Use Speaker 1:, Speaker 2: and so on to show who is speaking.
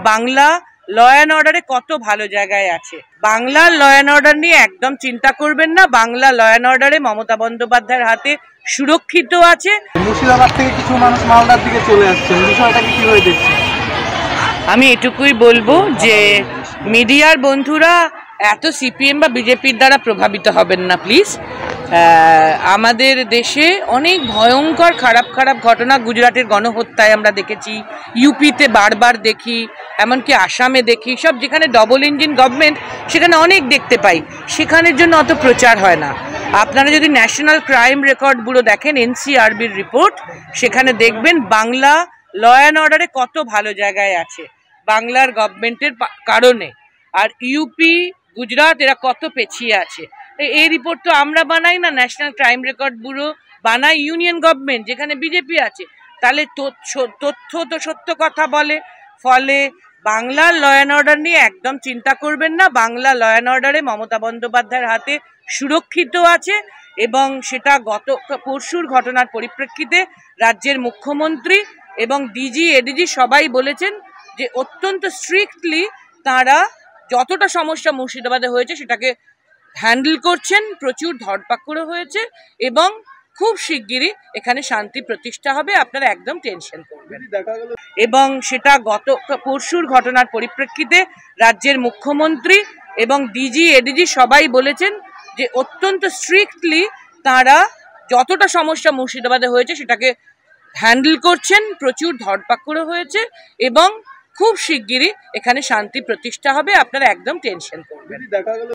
Speaker 1: Bangla law and অর্ডারে কত ভালো জায়গায় আছে। বাংলার ল অ্যান্ড অর্ডার নিয়ে একদম চিন্তা করবেন না। বাংলা ল অ্যান্ড অর্ডারে মমতা বন্দ্যোপাধ্যায়ের হাতে সুরক্ষিত আছে।
Speaker 2: মুর্শিদাবাদ থেকে কিছু মানুষ মালদার দিকে চলে আসছেন, বিষয়টাকে কিভাবে দেখছেন?
Speaker 1: আমি এটুকুই বলবো যে মিডিয়ার বন্ধুরা এত সিপিএম বা বিজেপির দ্বারা প্রভাবিত হবেন না প্লিজ। আমাদের দেশে অনেক ভয়ঙ্কর খারাপ খারাপ ঘটনা, গুজরাটের গণহত্যায় আমরা দেখেছি, ইউপিতে বারবার দেখি, এমনকি আসামে দেখি, সব যেখানে ডবল ইঞ্জিন গভর্নমেন্ট সেখানে অনেক দেখতে পাই। সেখানের জন্য অত প্রচার হয় না। আপনারা যদি ন্যাশনাল ক্রাইম রেকর্ড ব্যুরো দেখেন, এনসিআরবির রিপোর্ট, সেখানে দেখবেন বাংলা ল অ্যান্ড অর্ডারে কত ভালো জায়গায় আছে বাংলার গভর্নমেন্টের কারণে। আর ইউপি, গুজরাট এরা কত পেছিয়ে আছে। এই রিপোর্ট তো আমরা বানাই না, ন্যাশনাল ক্রাইম রেকর্ড ব্যুরো বানাই ইউনিয়ন গভর্নমেন্ট যেখানে বিজেপি আছে। তাহলে তথ্য তো সত্য কথা বলে। ফলে বাংলার ল অ্যান্ড অর্ডার নিয়ে একদম চিন্তা করবেন না। বাংলা ল অ্যান্ড অর্ডারে মমতা বন্দ্যোপাধ্যায়ের হাতে সুরক্ষিত আছে এবং সেটা গত পরশুর ঘটনার পরিপ্রেক্ষিতে রাজ্যের মুখ্যমন্ত্রী এবং ডিজি, এডিজি সবাই বলেছেন যে অত্যন্ত স্ট্রিক্টলি তাঁরা যতটা সমস্যা মুর্শিদাবাদে হয়েছে সেটাকে হ্যান্ডেল করছেন। প্রচুর ধরপাকড়ও হয়েছে এবং খুব শিগগিরই এখানে শান্তি প্রতিষ্ঠা হবে, আপনারা একদম টেনশন করবেন। এবং সেটা গত পরশুর ঘটনার পরিপ্রেক্ষিতে রাজ্যের মুখ্যমন্ত্রী এবং ডিজি, এডিজি সবাই বলেছেন যে অত্যন্ত স্ট্রিক্টলি তাঁরা যতটা সমস্যা মুর্শিদাবাদে হয়েছে সেটাকে হ্যান্ডেল করছেন। প্রচুর ধরপাকড়ও হয়েছে এবং খুব শিগগিরই এখানে শান্তি প্রতিষ্ঠা হবে, আপনারা একদম টেনশন করবেন।